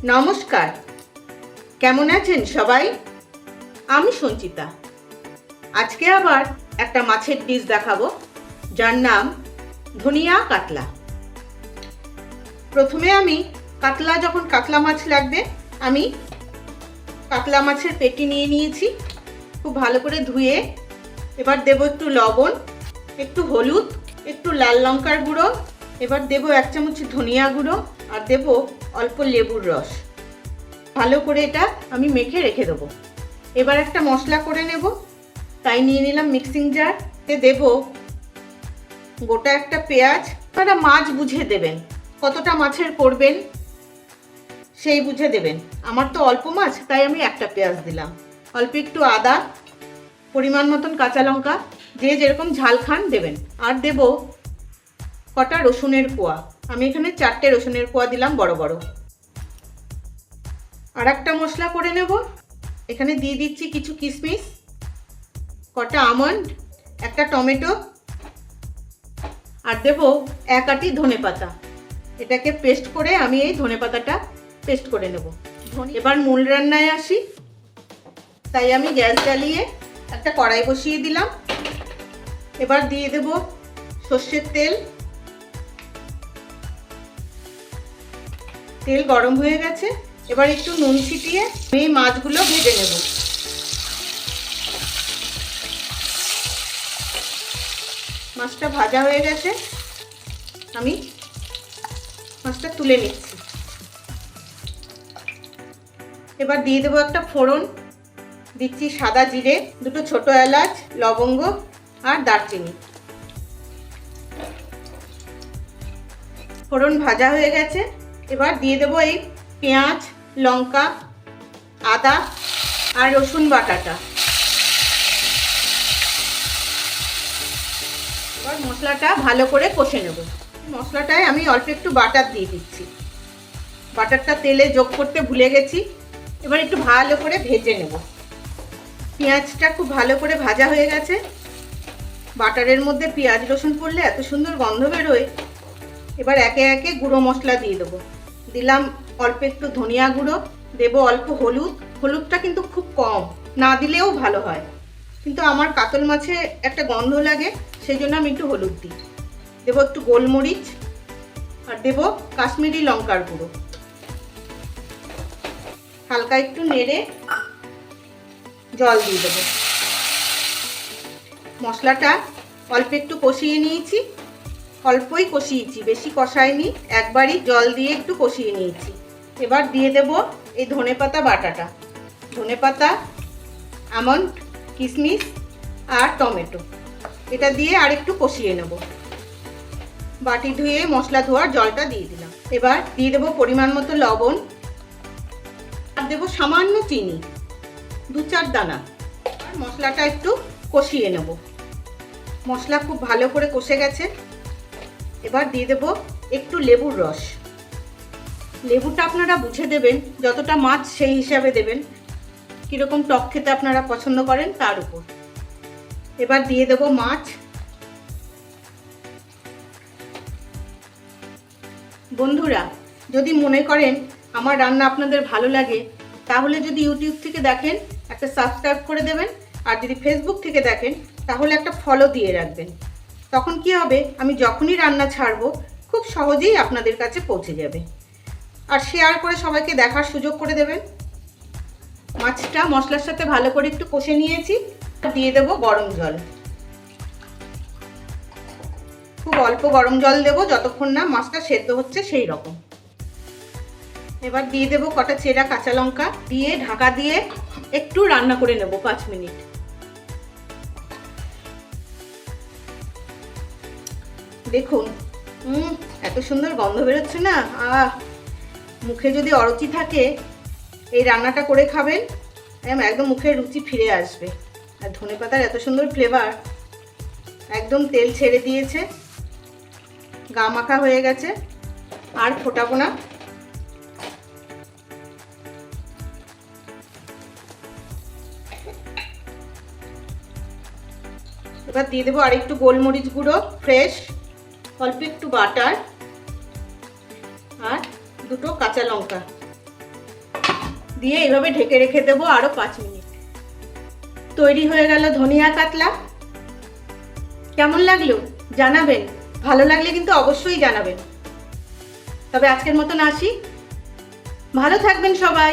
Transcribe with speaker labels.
Speaker 1: নমস্কার, কেমন আছেন সবাই? আমি সঞ্চিতা। আজকে আবার একটা মাছের ডিশ দেখাবো, যার নাম ধনিয়া কাতলা। প্রথমে আমি কাতলা মাছ লাগবে, আমি কাতলা মাছের পেটি নিয়ে নিয়েছি, খুব ভালো করে ধুয়ে। এবার দেব একটু লবণ, একটু হলুদ, একটু লাল লঙ্কার গুঁড়ো, এবার দেব 1 চামচ ধনিয়া গুঁড়ো, আর দেব অল্প লেবুর রস। ভালো করে এটা আমি মেখে রেখে দেবো। এবার একটা মশলা করে নেব, তাই নিয়ে নিলাম মিক্সিং জার। দেব গোটা একটা পেঁয়াজ। আপনারা মাছ বুঝে দেবেন, কতটা মাছের করবেন সেই বুঝে দেবেন। আমার তো অল্প মাছ, তাই আমি একটা পেঁয়াজ দিলাম। অল্প একটু আদা, পরিমাণ মতন কাঁচা লঙ্কা, যে যেরকম ঝাল খান দেবেন। আর দেব কটা রসুনের কোয়া, আমি এখানে 4টে রসুনের কোয়া দিলাম বড় বড়। আর একটা মশলা করে নেব, এখানে দিয়ে দিচ্ছি কিছু কিশমিশ, কটা আমন্ড, একটা টমেটো, আর দেব 1 আঁটি ধনেপাতা। এটাকে পেস্ট করে আমি এই ধনেপাতাটা পেস্ট করে নেব। এবার মূল রান্নায় আসি, তাই আমি গ্যাস জ্বালিয়ে একটা কড়াই বসিয়ে দিলাম। এবার দিয়ে দেব সর্ষের তেল। তেল গরম হয়ে গেছে, এবার একটু নুন ছিটিয়ে আমি মাছগুলো ভেজে নেব। মাছটা ভাজা হয়ে গেছে, আমি মাছটা তুলে নিচ্ছি। এবার দিয়ে দেবো একটা ফোড়ন, দিচ্ছি সাদা জিরে, 2টো ছোট এলাচ, লবঙ্গ আর দারচিনি। ফোড়ন ভাজা হয়ে গেছে, এবার দিয়ে দেবো এই পেঁয়াজ, লঙ্কা, আদা আর রসুন বাটাটা। এবার মশলাটা ভালো করে কষে নেব। মশলাটায় আমি অল্প একটু বাটার দিয়ে দিচ্ছি, বাটারটা তেলে যোগ করতে ভুলে গেছি। এবার একটু ভালো করে ভেজে নেব। পেঁয়াজটা খুব ভালো করে ভাজা হয়ে গেছে। বাটারের মধ্যে পেঁয়াজ রসুন পড়লে এত সুন্দর গন্ধ বেরোয়। এবার একে একে গুঁড়ো মশলা দিয়ে দেবো। দিলাম অল্প একটু ধনিয়া গুঁড়ো, দেব অল্প হলুদ। হলুদটা কিন্তু খুব কম, না দিলেও ভালো হয়, কিন্তু আমার কাতল মাছে একটা গন্ধ লাগে, সেই জন্য আমি একটু হলুদ দিই। দেবো একটু গোলমরিচ, আর দেব কাশ্মীরি লঙ্কার গুঁড়ো। হালকা একটু নেড়ে জল দিয়ে দেবো। মশলাটা অল্প একটু কষিয়ে নিয়েছি, অল্পই কষিয়েছি, বেশি কষাইনি, একবারই জল দিয়ে একটু কষিয়ে নিয়েছি। এবার দিয়ে দেব এই ধনেপাতা বাটাটা, ধনেপাতা, আমন্ড, কিশমিশ আর টমেটো। এটা দিয়ে আর একটু কষিয়ে নেব। বাটি ধুয়ে মশলা ধোয়ার জলটা দিয়ে দিলাম। এবার দিয়ে দেবো পরিমাণ মতো লবণ, আর দেবো সামান্য চিনি, 2-4 দানা। আর মশলাটা একটু কষিয়ে নেব। মশলা খুব ভালো করে কষে গেছে। এবার দিয়ে দেব একটু লেবুর রস। লেবুটা আপনারা বুঝে দেবেন, যতটা মাছ সেই হিসাবে দেবেন, কীরকম টক খেতে আপনারা পছন্দ করেন তার উপর। এবার দিয়ে দেব মাছ। বন্ধুরা, যদি মনে করেন আমার রান্না আপনাদের ভালো লাগে, তাহলে যদি ইউটিউব থেকে দেখেন একটা সাবস্ক্রাইব করে দেবেন, আর যদি ফেসবুক থেকে দেখেন তাহলে একটা ফলো দিয়ে রাখবেন। তখন কি হবে, আমি যখনই রান্না ছাড়বো খুব সহজেই আপনাদের কাছে পৌঁছে যাবে। আর শেয়ার করে সবাইকে দেখার সুযোগ করে দেবেন। মাছটা মশলার সাথে ভালো করে একটু কষে নিয়েছি, দিয়ে দেব গরম জল। খুব অল্প গরম জল দেব, যতক্ষণ না মাছটা সেদ্ধ হচ্ছে সেই রকম। এবার দিয়ে দেব কটা চেরা কাঁচা লঙ্কা, দিয়ে ঢাকা দিয়ে একটু রান্না করে নেব 5 মিনিট। দেখুন, এত সুন্দর গন্ধ বেরোচ্ছে না, মুখে যদি অরুচি থাকে এই রান্নাটা করে খাবেন, একদম মুখের রুচি ফিরে আসবে। আর ধনেপাতার এত সুন্দর ফ্লেভার, একদম তেল ছেড়ে দিয়েছে, গা মাখা হয়ে গেছে, আর ফোটাবো না। এবার দিয়ে দেবো আর একটু গোলমরিচ গুঁড়ো ফ্রেশ, অল্প একটু বাটার, আর 2টো কাঁচা লঙ্কা। দিয়ে এইভাবে ঢেকে রেখে দেবো আরও 5 মিনিট। তৈরি হয়ে গেল ধনিয়া কাতলা। কেমন লাগলো জানাবেন, ভালো লাগলে কিন্তু অবশ্যই জানাবেন। তবে আজকের মতন আসি, ভালো থাকবেন সবাই।